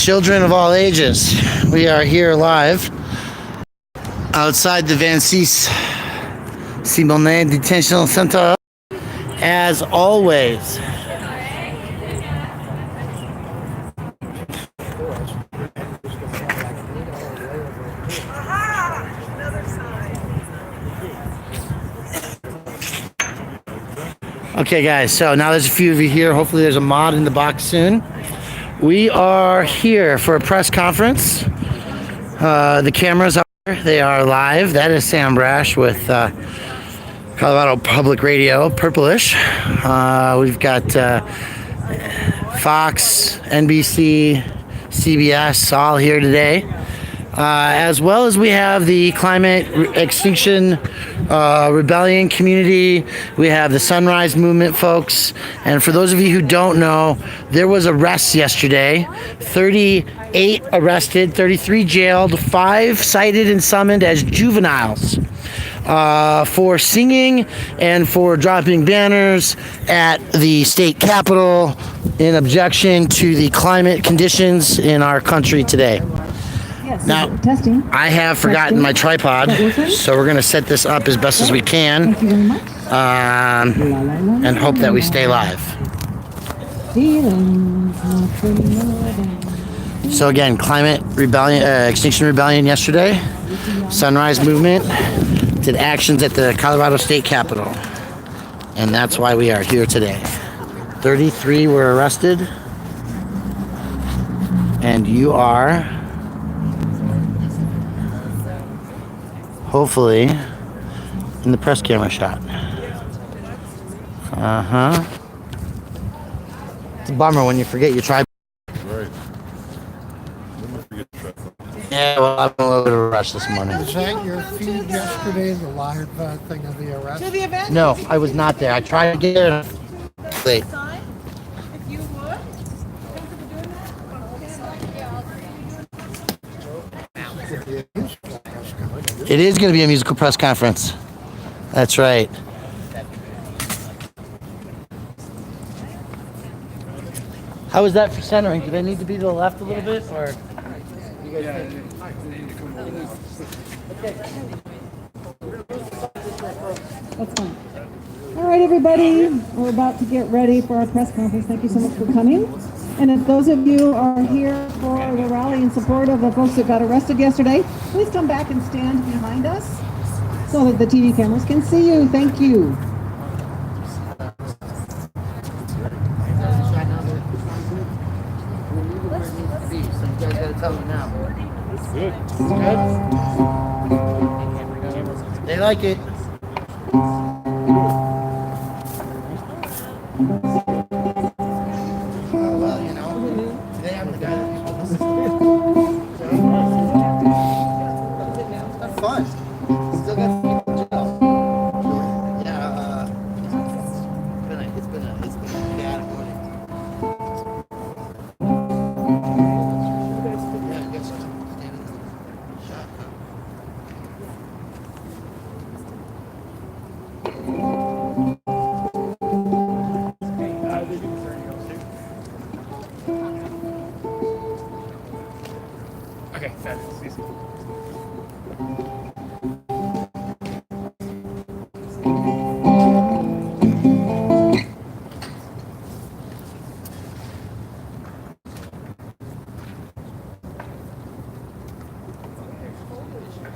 children of all ages. We are here live outside the Van Cisse Simonet Detention Center, as always. Okay, guys, so now there's a few of you here. Hopefully there's a mod in the box soon. We are here for a press conference. The cameras are, they are live. That is Sam Brash with Colorado Public Radio, Purplish. We've got Fox, NBC, CBS all here today. As well as we have the Climate Extinction Rebellion community. We have the Sunrise Movement folks. And for those of you who don't know, there was arrests yesterday. 38 arrested, 33 jailed, 5 cited and summoned as juveniles for singing and for dropping banners at the state capitol in objection to the climate conditions in our country today. Now, I have forgotten my tripod, so we're going to set this up as best as we can and hope that we stay live. So again, Climate Rebellion, Extinction Rebellion yesterday, Sunrise Movement did actions at the Colorado State Capitol, and that's why we are here today. 33 were arrested, and you are hopefully in the press camera shot. It's a bummer when you forget your tripod. Right. Yeah, well, I'm a little bit of a rush this morning. Was that your feed yesterday, the live thing of the arrest? To the event? No, I was not there. I tried to get it late. If you would. It is going to be a musical press conference. That's right. How was that for centering? Do they need to be to the left a little bit, or you guys think? That's fine. All right, everybody. We're about to get ready for our press conference. Thank you so much for coming. And if those of you are here for the rally in support of the folks that got arrested yesterday, please come back and stand behind us so that the TV cameras can see you. Thank you. They like it. Well, you know, today I'm the guy that's fun. Still got yeah, it's been a bad morning. Yeah, I guess so. Stand in the shot. Okay, fabulous. Easy.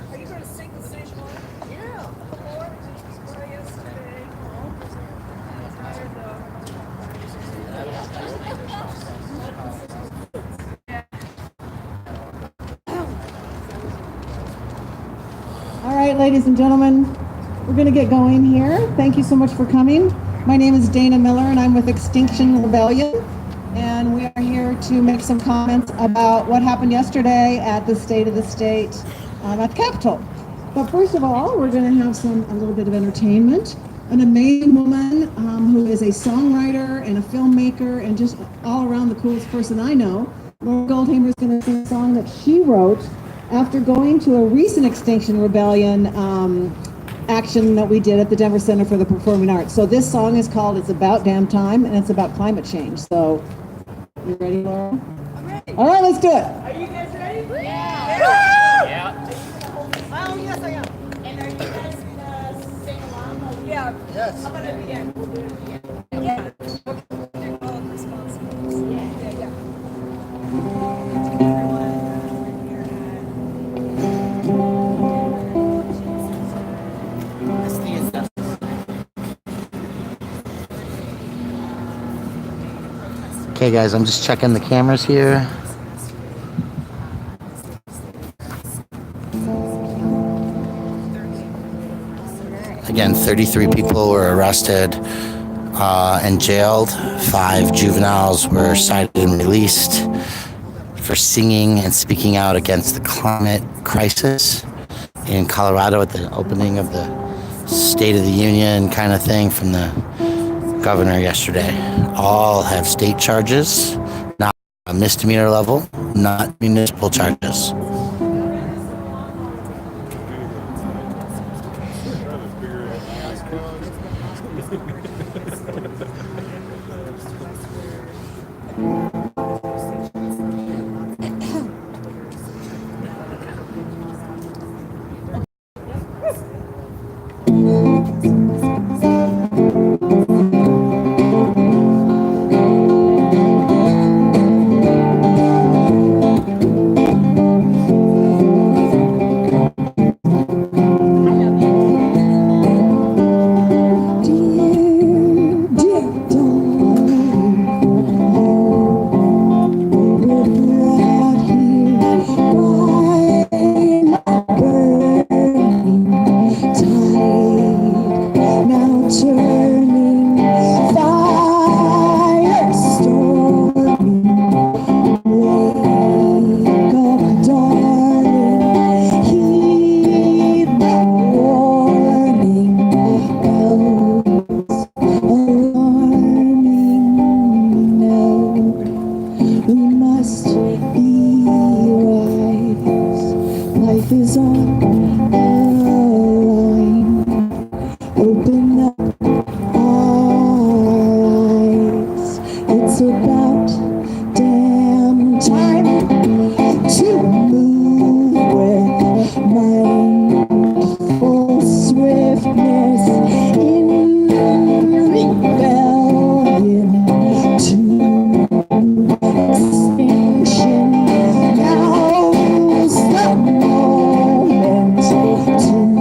Are you going to sing the same one? Yeah. Yesterday. All right, ladies and gentlemen, we're going to get going here. Thank you so much for coming. My name is Dana Miller, and I'm with Extinction Rebellion. And we are here to make some comments about what happened yesterday at the State of the State at the Capitol. But first of all, we're going to have a little bit of entertainment. An amazing woman who is a songwriter and a filmmaker and just all around the coolest person I know. Laura Goldhamer is going to sing a song that she wrote after going to a recent Extinction Rebellion action that we did at the Denver Center for the Performing Arts. So this song is called It's About Damn Time, and it's about climate change. So, you ready, Laura? I'm ready. All right, let's do it. Are you guys ready? Yeah. Yeah. Oh, yes, I am. And are you guys gonna sing along? Yeah. Yes. How about at the end? We'll do it at the end. Yeah. Okay. All responsibilities. Yeah. Yeah. Okay, guys, I'm just checking the cameras here. Again, 33 people were arrested and jailed. 5 juveniles were cited and released for singing and speaking out against the climate crisis in Colorado at the opening of the State of the Union kind of thing from the governor yesterday. All have state charges, not a misdemeanor level, not municipal charges. Now's the moment to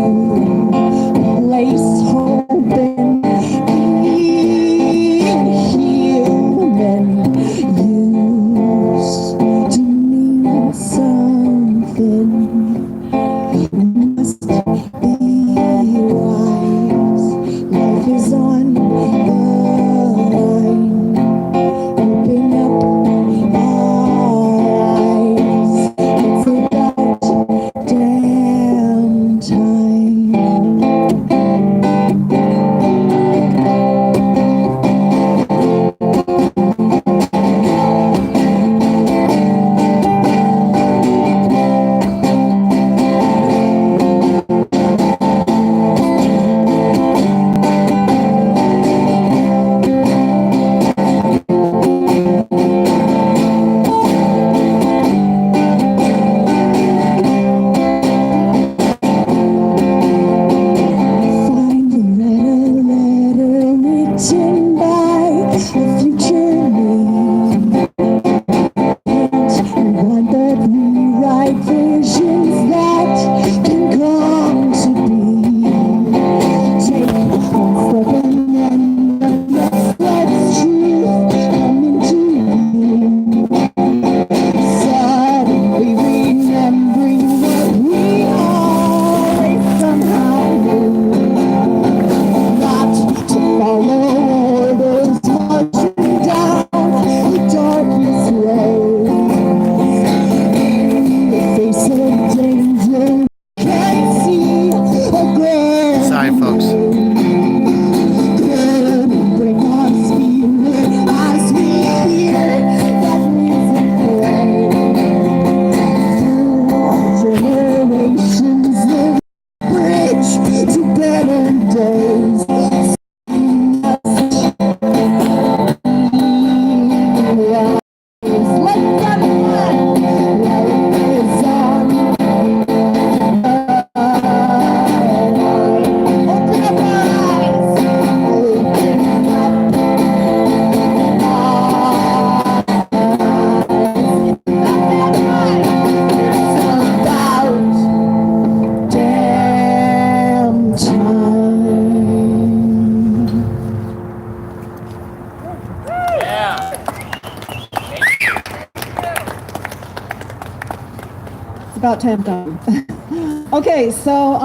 about 10 times. Okay, so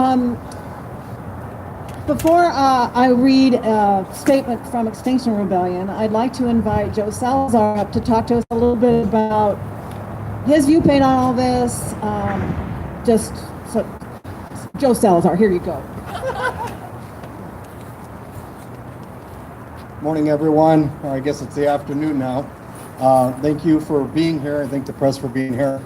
before I read a statement from Extinction Rebellion, I'd like to invite Joe Salazar up to talk to us a little bit about his viewpoint on all this. Joe Salazar, here you go. Morning, everyone. Or I guess it's the afternoon now. Thank you for being here. I thank the press for being here.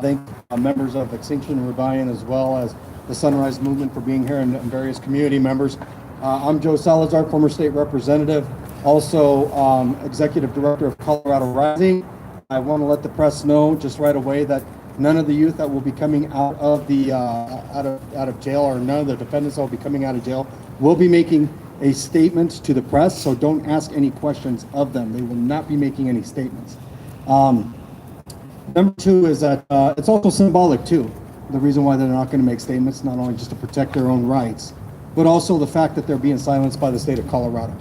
Thank members of Extinction Rebellion as well as the Sunrise Movement for being here and various community members. I'm Joe Salazar, former state representative, also executive director of Colorado Rising. I want to let the press know just right away that none of the youth that will be coming out of the out of jail, or none of the defendants that will be coming out of jail, will be making a statement to the press. So don't ask any questions of them. They will not be making any statements. Number two is that it's also symbolic too. The reason why they're not going to make statements, not only just to protect their own rights, but also the fact that they're being silenced by the state of Colorado.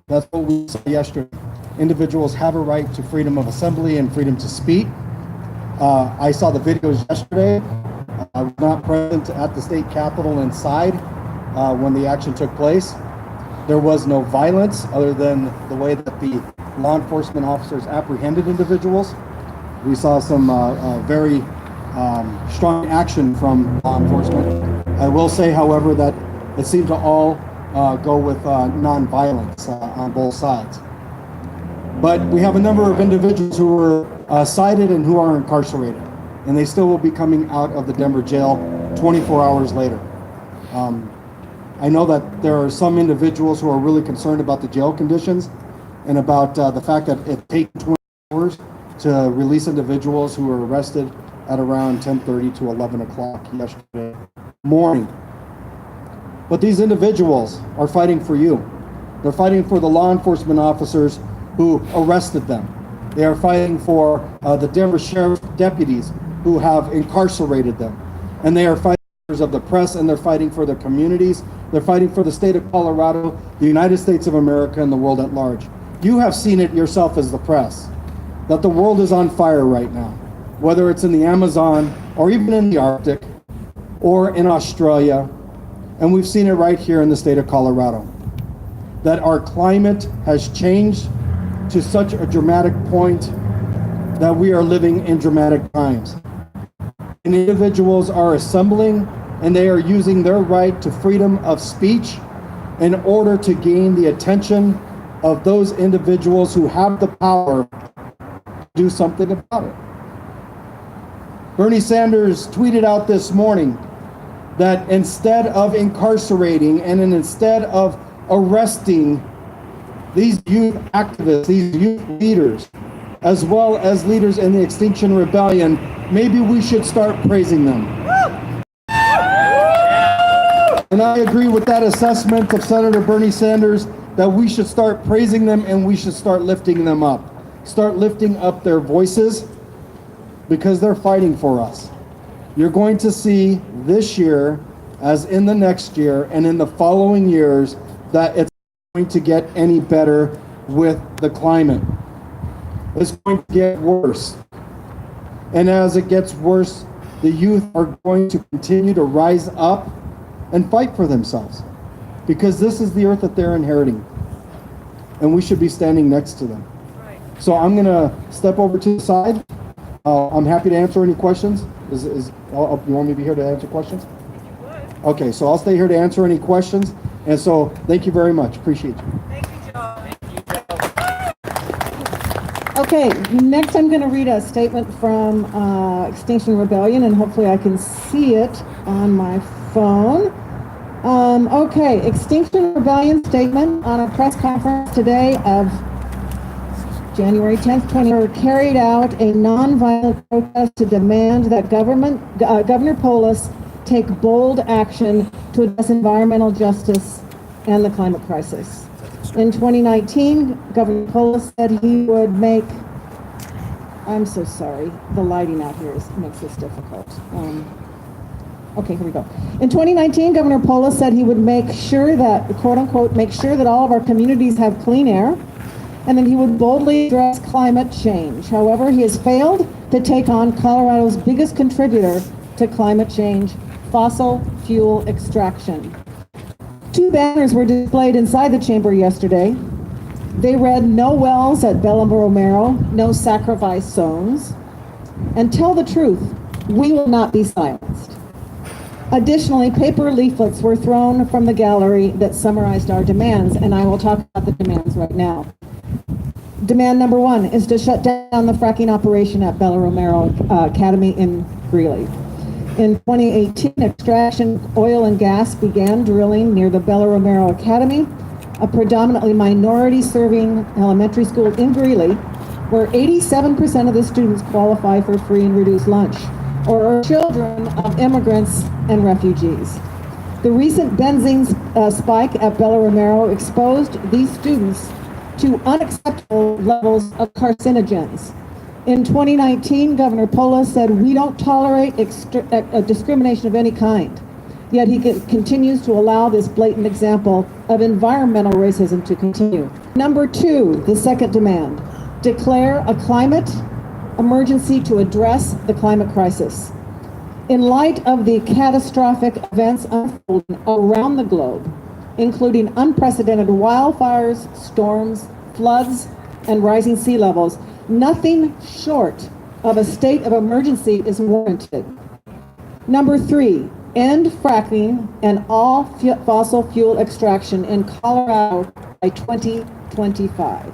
That's what we saw yesterday. Individuals have a right to freedom of assembly and freedom to speak. I saw the videos yesterday. I was not present at the state capitol inside when the action took place. There was no violence other than the way that the law enforcement officers apprehended individuals. We saw some very strong action from law enforcement. I will say, however, that it seemed to all go with non-violence on both sides. But we have a number of individuals who were cited and who are incarcerated, and they still will be coming out of the Denver jail 24 hours later. I know that there are some individuals who are really concerned about the jail conditions and about the fact that it takes 20 hours to release individuals who were arrested at around 10:30 to 11 o'clock yesterday morning. But these individuals are fighting for you. They're fighting for the law enforcement officers who arrested them. They are fighting for the Denver Sheriff deputies who have incarcerated them. And they are fighting of the press, and they're fighting for their communities. They're fighting for the state of Colorado, the United States of America, and the world at large. You have seen it yourself as the press, that the world is on fire right now, whether it's in the Amazon or even in the Arctic or in Australia. And we've seen it right here in the state of Colorado, that our climate has changed to such a dramatic point that we are living in dramatic times. And individuals are assembling, and they are using their right to freedom of speech in order to gain the attention of those individuals who have the power to do something about it. Bernie Sanders tweeted out this morning that instead of incarcerating and instead of arresting these youth activists, these youth leaders, as well as leaders in the Extinction Rebellion, maybe we should start praising them. And I agree with that assessment of Senator Bernie Sanders, that we should start praising them and we should start lifting them up. Start lifting up their voices, because they're fighting for us. You're going to see this year, as in the next year and in the following years, that it's going to get any better with the climate. It's going to get worse. And as it gets worse, the youth are going to continue to rise up and fight for themselves, because this is the earth that they're inheriting, and we should be standing next to them. Right. So I'm going to step over to the side. I'm happy to answer any questions. You want me to be here to answer questions? Okay, so I'll stay here to answer any questions. And so thank you very much. Appreciate you. Thank you, Joe. Okay, next I'm going to read a statement from Extinction Rebellion, and hopefully I can see it on my phone. Okay, Extinction Rebellion statement on a press conference today of January 10th, 2020, carried out a nonviolent protest to demand that Governor Polis take bold action to address environmental justice and the climate crisis. In 2019, Governor Polis said he would make, I'm so sorry, the lighting out here makes this difficult. Okay, here we go. In 2019, Governor Polis said he would make sure that, quote unquote, make sure that all of our communities have clean air. and that he would boldly address climate change. However, he has failed to take on Colorado's biggest contributor to climate change, fossil fuel extraction. 2 banners were displayed inside the chamber yesterday. They read, "No wells at Bella Romero, no sacrifice zones," and "Tell the truth, we will not be silenced." Additionally, paper leaflets were thrown from the gallery that summarized our demands, and I will talk about the demands right now. Demand number 1 is to shut down the fracking operation at Bella Romero Academy in Greeley. In 2018, Extraction Oil and Gas began drilling near the Bella Romero Academy, a predominantly minority-serving elementary school in Greeley, where 87% of the students qualify for free and reduced lunch, or are children of immigrants and refugees. The recent benzene spike at Bella Romero exposed these students to unacceptable levels of carcinogens. In 2019, Governor Polis said, "We don't tolerate discrimination of any kind." Yet he continues to allow this blatant example of environmental racism to continue. Number 2, the second demand, declare a climate emergency to address the climate crisis. In light of the catastrophic events unfolding around the globe, including unprecedented wildfires, storms, floods, and rising sea levels, nothing short of a state of emergency is warranted. Number 3, end fracking and all fossil fuel extraction in Colorado by 2025,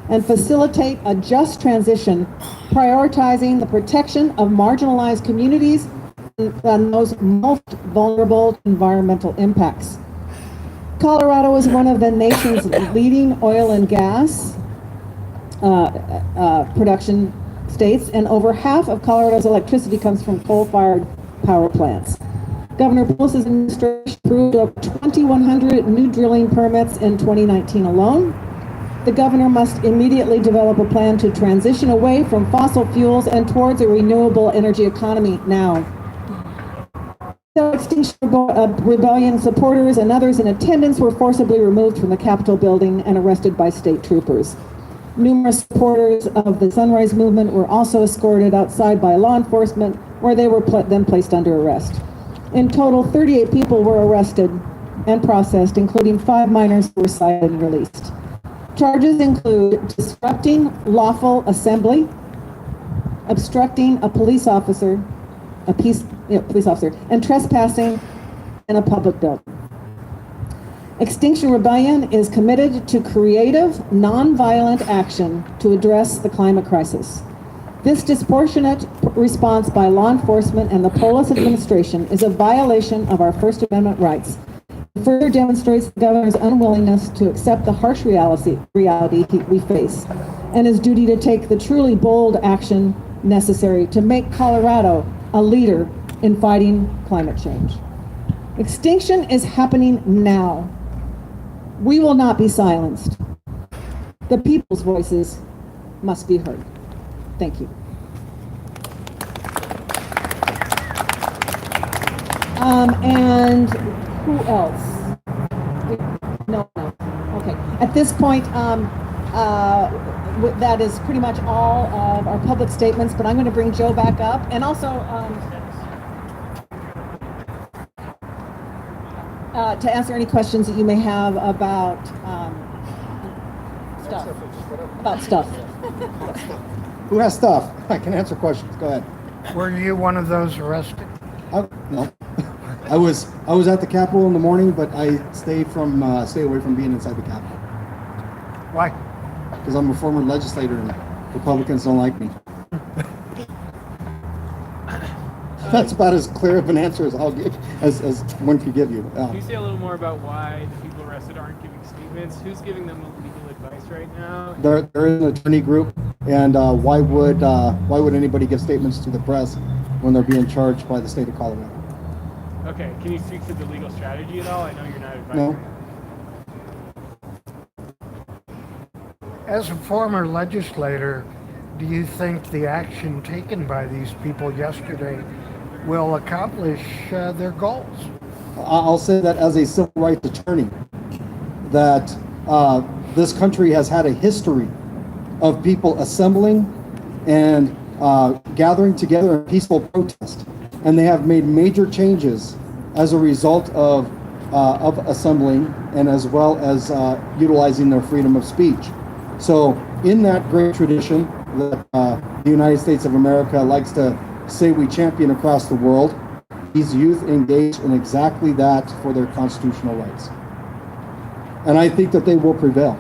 and facilitate a just transition, prioritizing the protection of marginalized communities and those most vulnerable to environmental impacts. Colorado is one of the nation's leading oil and gas production states, and over half of Colorado's electricity comes from coal-fired power plants. Governor Polis's administration approved over 2,100 new drilling permits in 2019 alone. The governor must immediately develop a plan to transition away from fossil fuels and towards a renewable energy economy now. The Extinction Rebellion supporters and others in attendance were forcibly removed from the Capitol building and arrested by state troopers. Numerous supporters of the Sunrise Movement were also escorted outside by law enforcement, where they were then placed under arrest. In total, 38 people were arrested and processed, including 5 minors who were cited and released. Charges include disrupting lawful assembly, obstructing a police officer, and trespassing in a public building. Extinction Rebellion is committed to creative, nonviolent action to address the climate crisis. This disproportionate response by law enforcement and the Polis administration is a violation of our First Amendment rights. It further demonstrates the governor's unwillingness to accept the harsh reality we face, and his duty to take the truly bold action necessary to make Colorado a leader in fighting climate change. Extinction is happening now. We will not be silenced. The people's voices must be heard. Thank you. And who else? No. Okay. At this point, that is pretty much all of our public statements, but I'm going to bring Joe back up. And also, to answer any questions that you may have about stuff. Who has stuff? I can answer questions. Go ahead. Were you one of those arrested? No. I was at the Capitol in the morning, but I stay away from being inside the Capitol Why? because I'm a former legislator and Republicans don't like me. That's about as clear of an answer as I'll give, as one could give you. Can you say a little more about why the people arrested aren't giving statements? Who's giving them legal advice right now? There is an attorney group, and why would anybody give statements to the press when they're being charged by the state of Colorado? Okay, can you speak to the legal strategy at all? I know you're not advising. No. As a former legislator, do you think the action taken by these people yesterday will accomplish their goals? I'll say that as a civil rights attorney, that this country has had a history of people assembling and gathering together in peaceful protest, and they have made major changes as a result of assembling and as well as utilizing their freedom of speech. So in that great tradition that the United States of America likes to say we champion across the world, these youth engage in exactly that for their constitutional rights. And I think that they will prevail.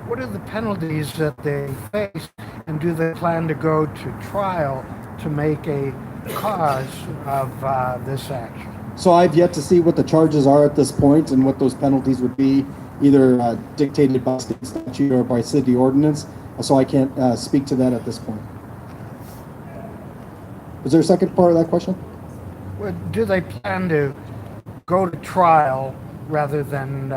What are the penalties that they face, and do they plan to go to trial to make a cause of this action? So I've yet to see what the charges are at this point and what those penalties would be, either dictated by state statute or by city ordinance. So I can't speak to that at this point. Is there a second part of that question? Well, do they plan to go to trial rather than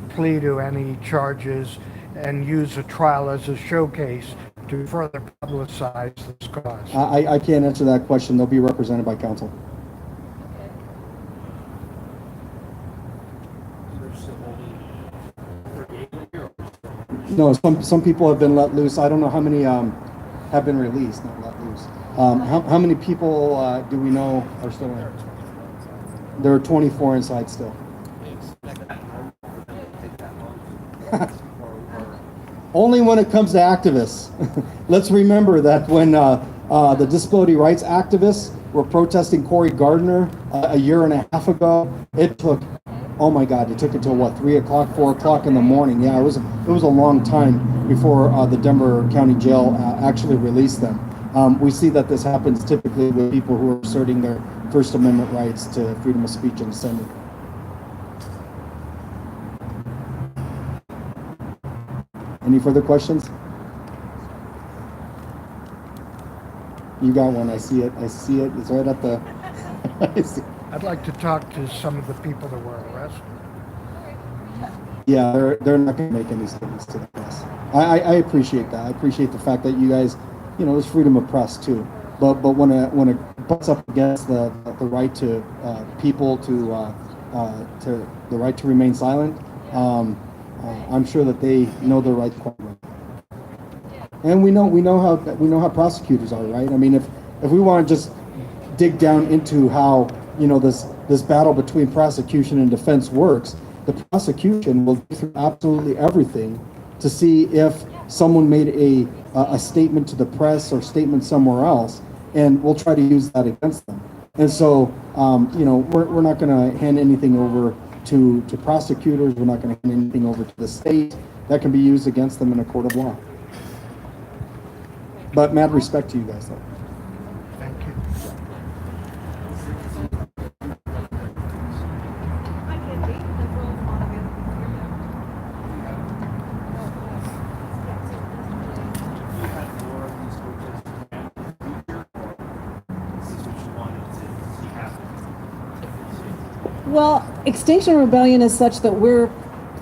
plead to any charges and use a trial as a showcase to further publicize this cause? I can't answer that question. They'll be represented by counsel. No, some people have been let loose. I don't know how many have been released, not let loose. How many people do we know are still in? There are 24 inside still. Only when it comes to activists. Let's remember that when the disability rights activists were protesting Cory Gardner a year and a half ago, it took, oh my God, it took until what, 3 o'clock, 4 o'clock in the morning. Yeah, it was a long time before the Denver County Jail actually released them. We see that this happens typically with people who are asserting their First Amendment rights to freedom of speech and assembly. Any further questions? You got one. I see it. It's right at the... I see. I'd like to talk to some of the people that were arrested. Yeah, they're not going to make any statements to the press. I appreciate that. I appreciate the fact that you guys, there's freedom of press too. But when it butts up against the right to people to the right to remain silent, I'm sure that they know their rights quite well. And we know how prosecutors are, right? I mean, if we want to just dig down into how this battle between prosecution and defense works, the prosecution will do through absolutely everything to see if someone made a statement to the press or statement somewhere else, and we'll try to use that against them. And so, we're not going to hand anything over to prosecutors. We're not going to hand anything over to the state. That can be used against them in a court of law. But mad respect to you guys, though. Thank you. Well, Extinction Rebellion is such that we're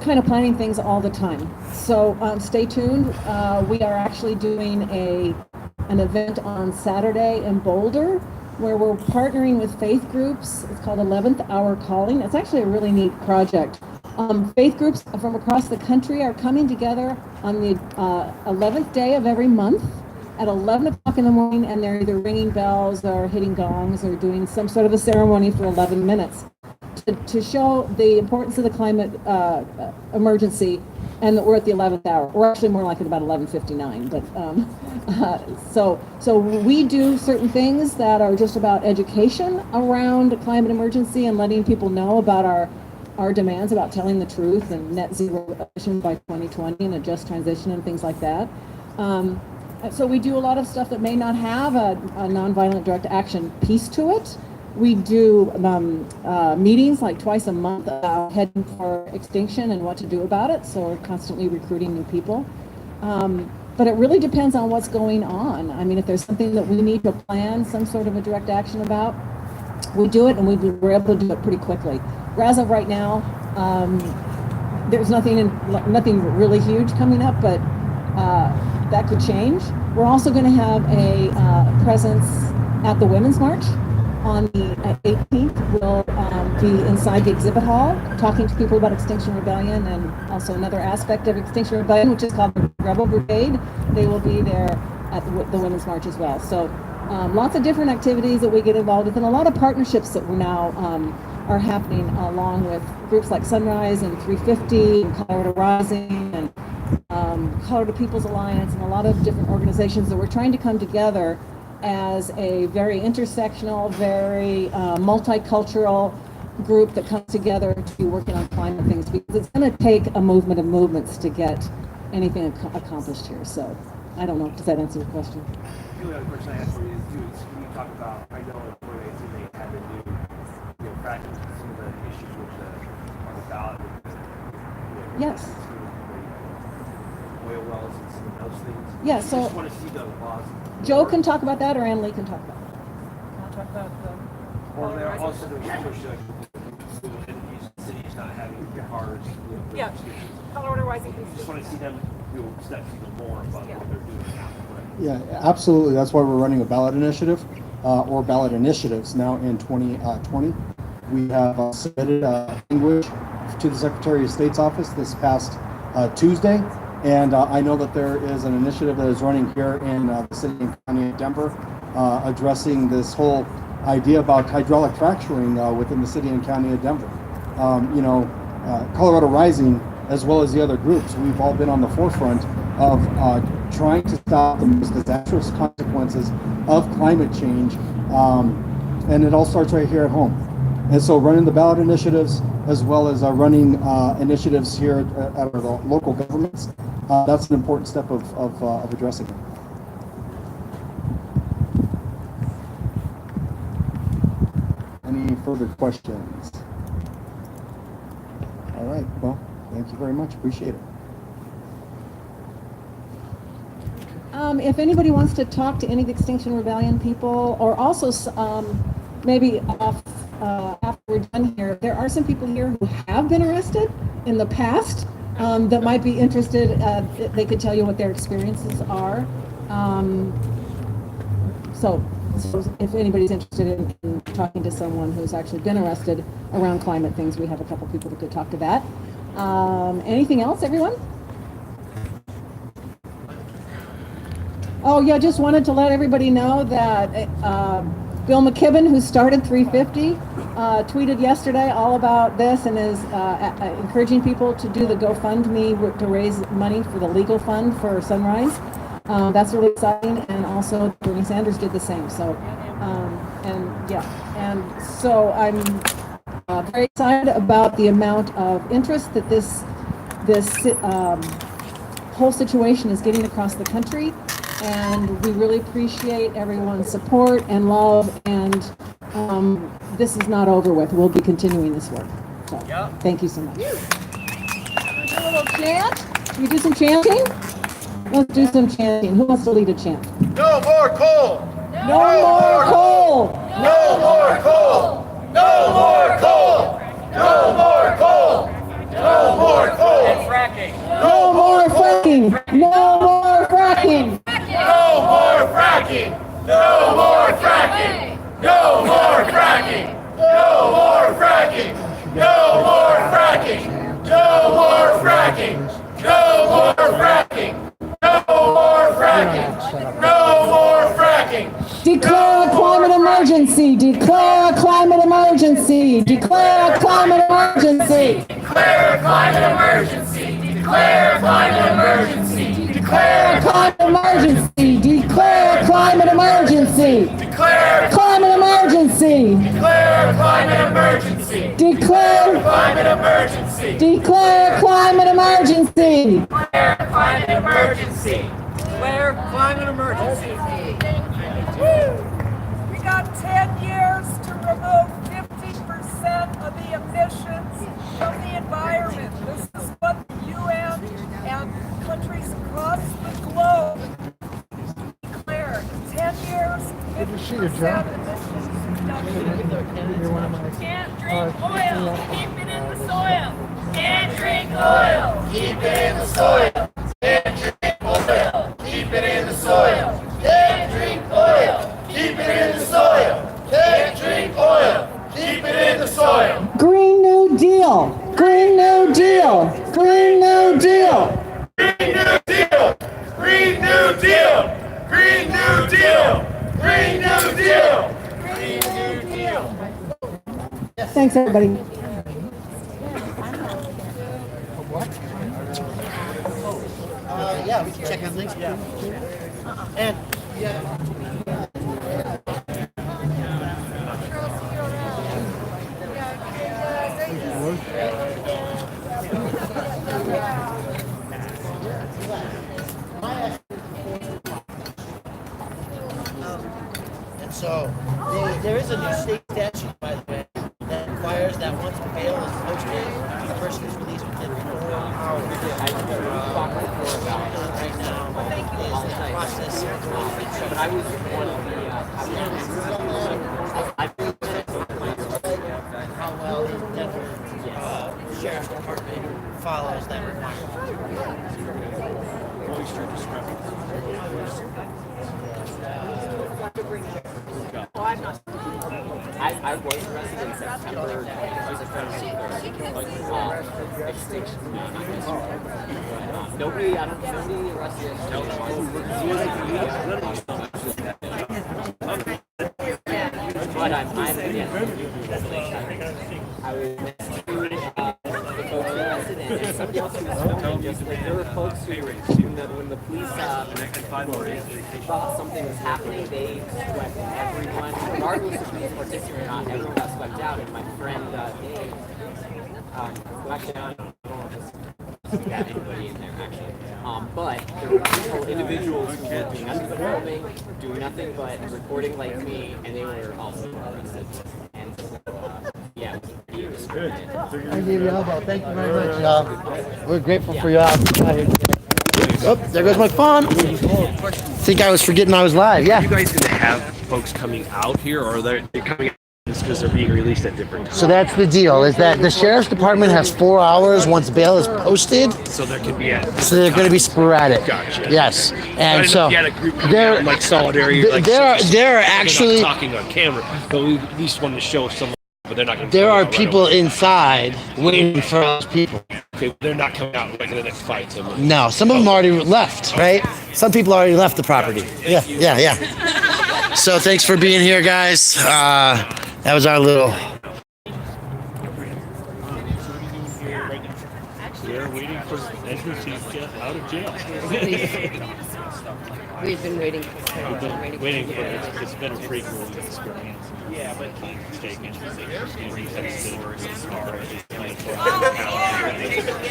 kind of planning things all the time. So stay tuned. We are actually doing an event on Saturday in Boulder where we're partnering with faith groups. It's called 11th Hour Calling. It's actually a really neat project. Faith groups from across the country are coming together on the 11th day of every month at 11 o'clock in the morning, and they're either ringing bells or hitting gongs or doing some sort of a ceremony for 11 minutes to show the importance of the climate emergency, and that we're at the 11th hour. We're actually more like at about 11:59, but so we do certain things that are just about education around climate emergency and letting people know about our demands about telling the truth and net zero emissions by 2020 and a just transition and things like that. So we do a lot of stuff that may not have a nonviolent direct action piece to it. We do meetings like twice a month about heading for extinction and what to do about it. So we're constantly recruiting new people. But it really depends on what's going on. I mean, if there's something that we need to plan some sort of a direct action about, we do it, and we're able to do it pretty quickly. As of right now, there's nothing really huge coming up, but that could change. We're also going to have a presence at the Women's March on the 18th. We'll be inside the exhibit hall, talking to people about Extinction Rebellion, and also another aspect of Extinction Rebellion, which is called the Rebel Brigade. They will be there at the Women's March as well. So lots of different activities that we get involved with, and a lot of partnerships that we're now are happening along with groups like Sunrise and 350 and Colorado Rising and Colorado People's Alliance, and a lot of different organizations that we're trying to come together as a very intersectional, very multicultural group that comes together to be working on climate things, because it's going to take a movement of movements to get anything accomplished here. So I don't know, does that answer your question? The only other question I have for you is, when you talk about, I know where they had to do, practice some of the issues with on the ballot with the, Yes. Oil wells and some of those things. Yeah, I so just want to see the laws. Joe can talk about that, or Ann Lee can talk about it. I'll talk about the. Or there also there's push the cities not having cars. Yeah, Colorado Rising. Just want to see them do steps even more above what they're doing now. Yeah, absolutely. That's why we're running a ballot initiative, or ballot initiatives now in 2020. We have submitted language to the Secretary of State's office this past Tuesday, and I know that there is an initiative that is running here in the city and county of Denver, addressing this whole idea about hydraulic fracturing within the city and county of Denver. Colorado Rising, as well as the other groups, we've all been on the forefront of trying to stop the most disastrous consequences of climate change, and it all starts right here at home. And so running the ballot initiatives, as well as running initiatives here at our local governments, that's an important step of addressing it. Any further questions? All right, well, thank you very much, appreciate it. If anybody wants to talk to any of the Extinction Rebellion people, or also maybe after we're done here, there are some people here who have been arrested in the past that might be interested. They could tell you what their experiences are. So if anybody's interested in talking to someone who's actually been arrested around climate things, we have a couple people that could talk to that. Anything else, everyone? Oh yeah, just wanted to let everybody know that Bill McKibben, who started 350, tweeted yesterday all about this and is encouraging people to do the GoFundMe to raise money for the legal fund for Sunrise. That's really exciting, and also Bernie Sanders did the same. So, and so I'm very excited about the amount of interest that this whole situation is getting across the country. And we really appreciate everyone's support and love, and this is not over with. We'll be continuing this work. So, thank you so much. Should we do a little chant? Should we do some chanting? Let's do some chanting. Who wants to lead a chant? No more coal! No more coal! No more coal! No more coal! No more coal! No more coal! And fracking! No more fracking! No more fracking! No more fracking! No more fracking! No more fracking! No more fracking! No more fracking! No more fracking! No more fracking! No more fracking! No more fracking! Declare a climate emergency! Declare a climate emergency! Declare a climate emergency! Declare a climate emergency! Declare a climate emergency! Declare a climate emergency! Declare a climate emergency! Declare Climate emergency! Declare climate emergency! Declare Climate emergency! Declare climate emergency! Declare climate emergency! Declare climate emergency! We got 10 years to remove 50% of the emissions from the environment. This is what the UN and countries across the globe declared. 10 years, 50% emissions reduction. Can't drink oil, keep it in the soil. Can't drink oil, Keep it in the soil! Can't drink oil! Keep it in the soil! Can't drink oil! Keep it in the soil! Can't drink oil! Keep it in the soil! Thanks, everybody. Yeah, we can check on links. Yeah. And so there is a new state statute, by the way, that requires that once bail is posted, the person is released within 4 hours. Right now, is the process. But I was one of the, How well the Denver Sheriff's Department follows that requirement. I was arrested in September 2023. Extinction. Nobody arrested. But I'm again. I was somebody else who was filming, just like there were folks who, when the police thought something was happening, they swept everyone, regardless of who's participating or not. Everyone got swept out, and my friend Dave, who actually I don't know if there's anybody in there actually, but there were people, individuals who were being underperforming, doing nothing but recording like me, and they were also arrested. And yeah, it was pretty discriminating. I gave you elbow. Thank you very much, y'all. We're grateful for y'all. Oh, there goes my phone. Think I was forgetting I was live. Yeah. Are you guys going to have folks coming out here, or they're coming out just because they're being released at different times? So that's the deal, is that the Sheriff's Department has 4 hours once bail is posted. So there could be So they're going to be sporadic. Gotcha. Yes. And so you had a group they're like solidarity. Like, there are actually not talking on camera, but we at least want to show some. But they're not going to. There are people inside waiting for those people. Okay, they're not coming out like in the next 5 10 minutes. No, some of them already left, right? Some people already left the property. Yeah. So thanks for being here, guys. That was our little. We're waiting for Edward to get out of jail. We've been waiting for Waiting for it. It's been a frequent experience. Yeah, but he's taken. He's texted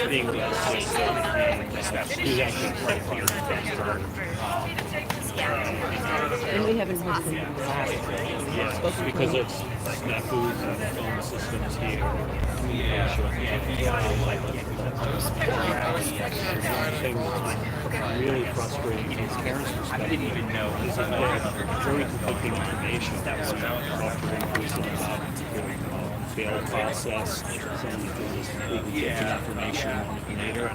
being and we haven't heard from him. Yes, because of snafus and phone systems here. Communication. Really frustrating from his parents' perspective. I didn't even know. Is that very conflicting information that was after increasing about the bail process. Some of the completely different information later.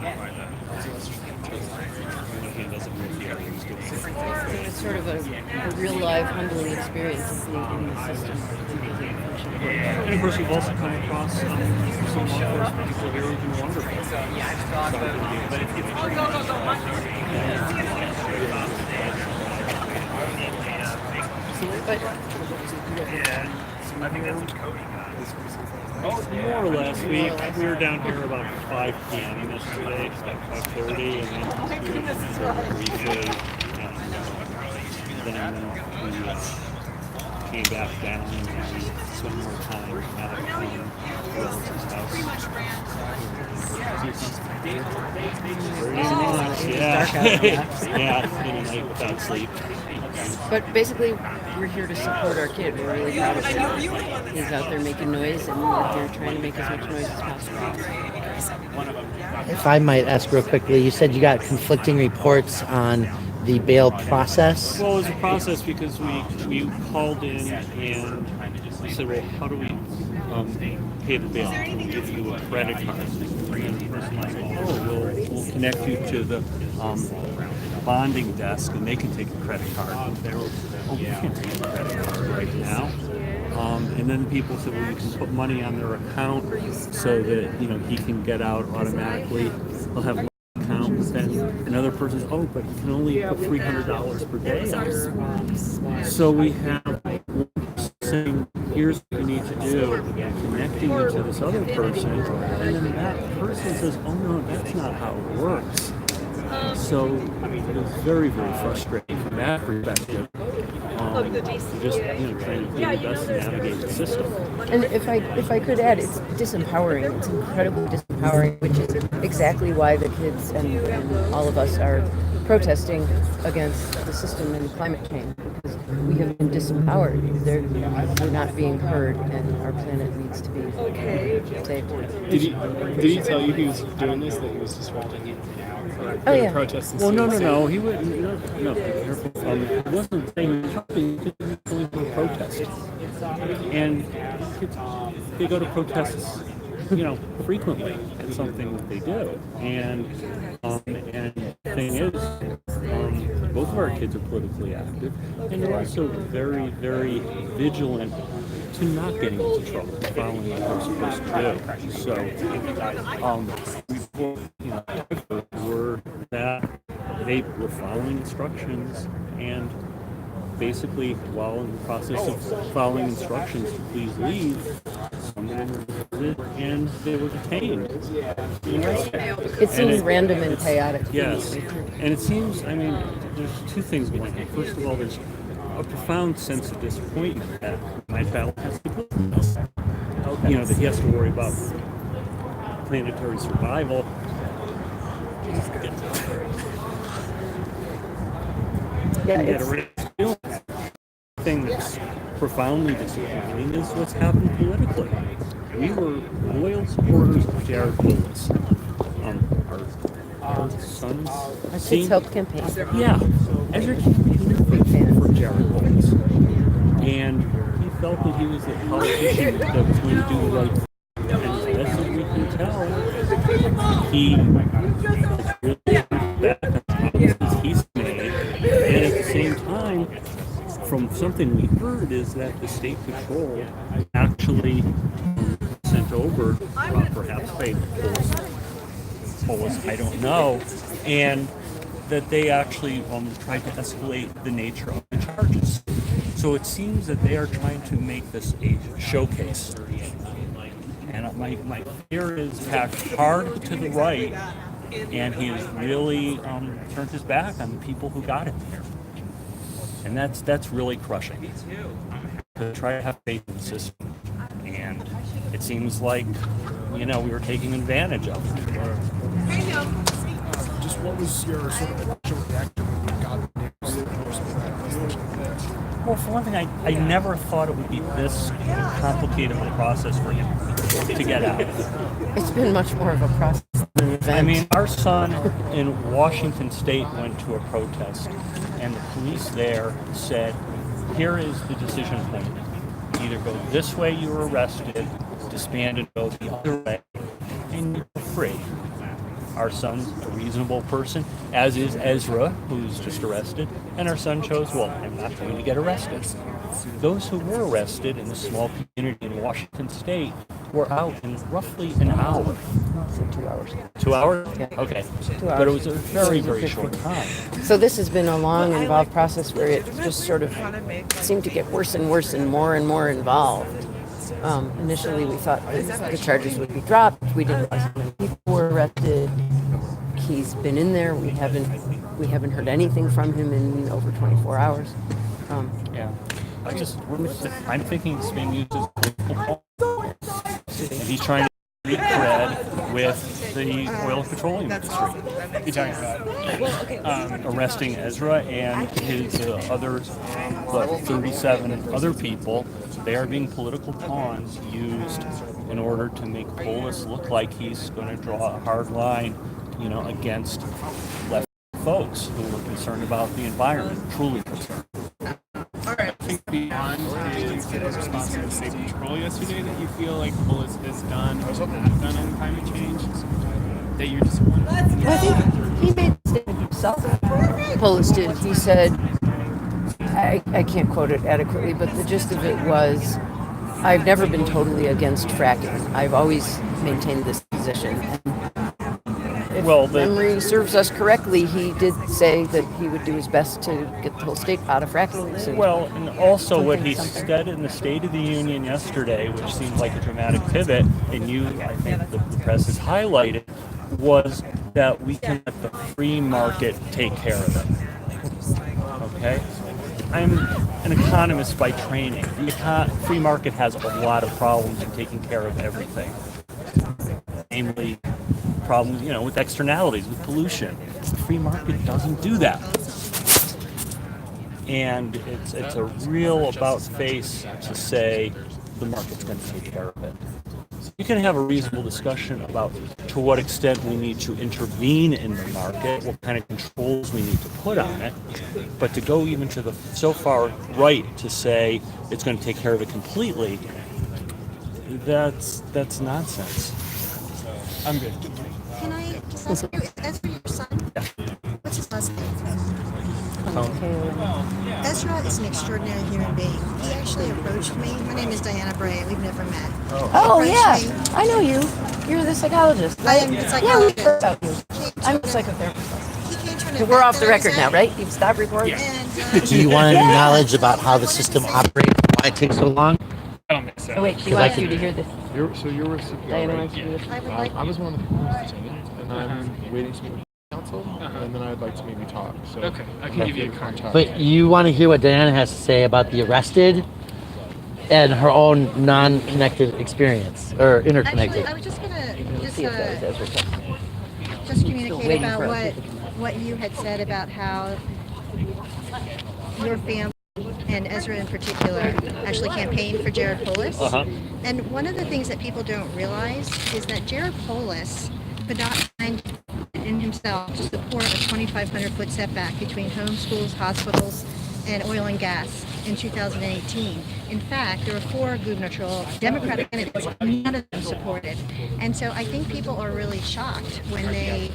Doesn't really feel like he's doing something. It's sort of a real life humbling experience of being in the system. And of course, we've also come across some law enforcement people here who've been wonderful. More or less, we were down here about 5 p.m. yesterday, about 5:30, and then briefly, and then we came back down and we spent more time at relative's house. Yeah, in a night without sleep. But basically, we're here to support our kid. We're really proud of him. He's out there making noise, and we're trying to make as much noise as possible. If I might ask real quickly, you said you got conflicting reports on the bail process. Well, it was a process because we called in and we said, well, how do we pay the bail? Can we give you a credit card? And the person was like, oh, we'll connect you to the bonding desk and they can take a credit card. And they were, oh, we can't take a credit card right now. And then people said, well, you can put money on their account so that, he can get out automatically. They'll have account, but then another person says, oh, but you can only put $300 per day. So we have one saying, here's what you need to do, connecting you to this other person, and then that person says, oh no, that's not how it works. So it was very, very frustrating from that perspective. Just trying to do your best to navigate the system. And if I could add, it's disempowering. It's incredibly disempowering, which is exactly why the kids and all of us are protesting against the system and climate change, because we have been disempowered. We're not being heard, and our planet needs to be saved. Did he tell you he was doing this, that he was disrupting it? Oh yeah. Protests and Well, no. He wouldn't. No, be careful. It wasn't saying helping. He was going to a protest, and they go to protests, frequently. It's something that they do, and the thing is, both of our kids are politically active, and they're also very, very vigilant to not getting into trouble, following what they're supposed to do. So, were that they were following instructions, and basically, while in the process of following instructions to please leave, someone resisted and they were detained. It seems random and chaotic. Yes, and it seems, there's two things going on. First of all, there's a profound sense of disappointment that my child has to go through this. That he has to worry about planetary survival. The thing that's profoundly disappointing is what's happened politically. We were loyal supporters of Jared Polis. Our sons. Our kids helped campaign. Yeah, Ezra campaigned for Jared Polis, and he felt that he was the politician that was going to do the right thing. And as we can tell, he really back on promises he's made, and at the same time, from something we heard, is that the state patrol actually sent over, perhaps by Polis, I don't know, and that they actually tried to escalate the nature of the charges. So it seems that they are trying to make this a showcase. And my fear is packed hard to the right, and he has really turned his back on the people who got him here. And that's really crushing. To try to have faith in the system. And it seems like, we were taking advantage of it. Just what was your sort of initial reaction when you got the news? Well, for one thing, I never thought it would be this complicated of a process for him to get out. It's been much more of a process than an event. Our son in Washington State went to a protest, and the police there said, here is the decision point. Either go this way, you were arrested, disband and go the other way, and you're free. Our son's a reasonable person, as is Ezra, who's just arrested, and our son chose, well, I'm not going to get arrested. Those who were arrested in the small community in Washington State were out in roughly an hour. 2 hours. 2 hours? Yeah. Okay. 2 hours. But it was a very, very short time. So this has been a long, involved process where it just sort of seemed to get worse and worse and more involved. Initially, we thought the charges would be dropped. We didn't realize how many people were arrested. He's been in there. We haven't heard anything from him in over 24 hours. Yeah. I'm thinking it's being used as a political pawn. And he's trying to create cred with the oil and petroleum industry. You're talking about Arresting Ezra and his other 37 other people. They are being political pawns used in order to make Polis look like he's going to draw a hard line, against left folks who are concerned about the environment, truly concerned. I think beyond his response to the state patrol yesterday, that you feel like Polis has done or not done on climate change, that you're disappointed? I think he made the statement himself. Polis did. He said, I can't quote it adequately, but the gist of it was, I've never been totally against fracking. I've always maintained this position. if Well, memory serves us correctly, he did say that he would do his best to get the whole state out of fracking soon. Well, and also what he Something. said in the State of the Union yesterday, which seemed like a dramatic pivot, and you, I think the press has highlighted, was that we can let the free market take care of it. Okay? I'm an economist by training. The free market has a lot of problems in taking care of everything. Namely, problems, with externalities, with pollution. The free market doesn't do that. And it's a real about face to say the market's going to take care of it. You can have a reasonable discussion about to what extent we need to intervene in the market, what kind of controls we need to put on it, but to go even to the so far right to say it's going to take care of it completely, that's nonsense. I'm good. Can I just ask you, is Ezra your son? Yeah. What's his last name? Ezra is an extraordinary human being. He actually approached me. My name is Diana Bray. We've never met. Oh, yeah. I know you. You're the psychologist. I am the Yeah, we psychologist. heard about you. I'm a psychotherapist. He came trying to We're back off the that I was record now, at, right? You've stopped recording? And, Do you want any knowledge about how the system operates, why it takes so long? I don't think so. Oh, wait, she wants you to hear this. You're with CPR, Diana right? wants you to hear this. I would like I was one of the people who's detained, and I'm waiting to meet with counsel, and then I'd like to maybe talk. So Okay, I can give you a contact. But you want to hear what Diana has to say about the arrested and her own non-connected experience, or actually, interconnected. I was just going to See if that was Ezra. just Still communicate waiting about for us. what you had said about how your family and Ezra in particular actually campaigned for Jared Polis. And one of the things that people don't realize is that Jared Polis could not find in himself to support a 2,500-foot setback between home schools, hospitals, and oil and gas in 2018. In fact, there were 4 gubernatorial Democratic candidates, none of them supported. And so I think people are really shocked when they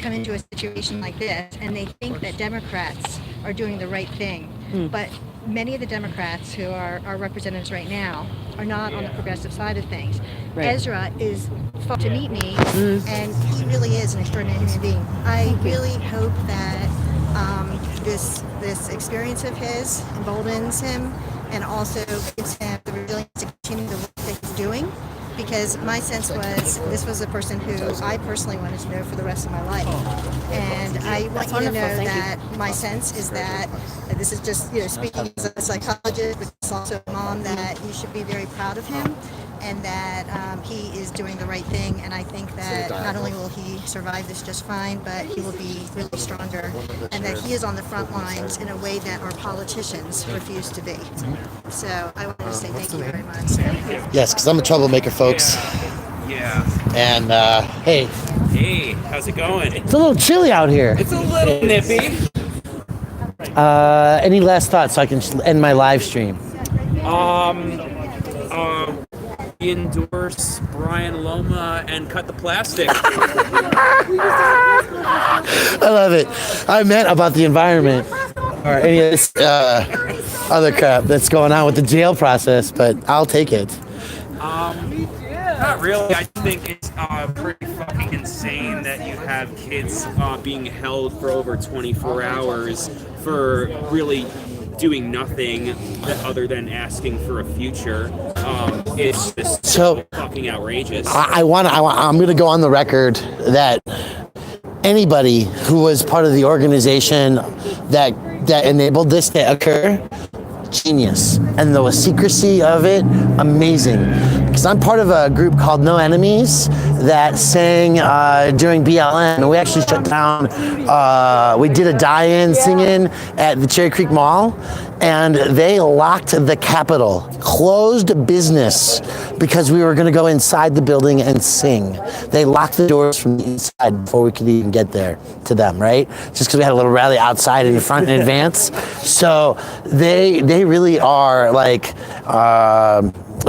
come into a situation like this and they think that Democrats are doing the right thing. But many of the Democrats who are our representatives right now are not on the progressive side of things. Right. Ezra is fun to meet me, and he really is an extraordinary human being. I really hope that this experience of his emboldens him and also gives him the resilience to continue the work that he's doing. Because my sense was this was a person who I personally wanted to know for the rest of my life. And I want you to know that my sense is that this is just, speaking as a psychologist, but it's also a mom, that you should be very proud of him and that he is doing the right thing. And I think that not only will he survive this just fine, but he will be really stronger, and that he is on the front lines in a way that our politicians refuse to be. So I wanted to say thank you very much. Yes, because I'm a troublemaker, folks. Yeah. And hey, Hey, how's it going? it's a little chilly out here. It's a little nippy. Any last thoughts so I can end my live stream? We endorse Brian Loma and Cut the Plastic. I love it. I meant about the environment or any of this other crap that's going on with the jail process, but I'll take it. Not really. I think it's pretty fucking insane that you have kids being held for over 24 hours for really doing nothing other than asking for a future. It's just so fucking outrageous. I'm going to go on the record that anybody who was part of the organization that enabled this to occur, genius. And the secrecy of it, amazing. Because I'm part of a group called No Enemies that sang during BLM. We actually shut down, we did a die-in singing at the Cherry Creek Mall, and they locked the Capitol, closed business, because we were going to go inside the building and sing. They locked the doors from the inside before we could even get there to them, right? Just because we had a little rally outside in the front in advance. So they really are like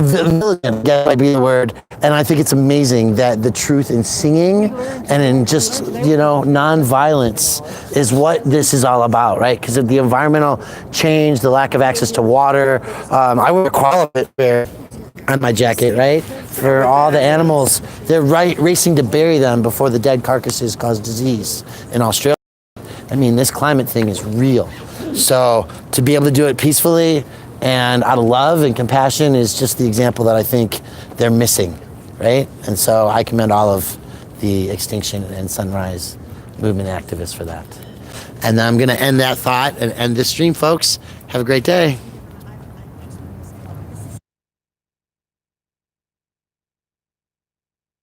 militant, that might be the word. And I think it's amazing that the truth in singing and in just, non-violence is what this is all about, right? Because of the environmental change, the lack of access to water. I wear koala bear on my jacket, right? For all the animals, they're racing to bury them before the dead carcasses cause disease in Australia. I mean, this climate thing is real. So to be able to do it peacefully and out of love and compassion is just the example that I think they're missing, right? And so I commend all of the Extinction and Sunrise movement activists for that. And I'm going to end that thought and end this stream, folks. Have a great day.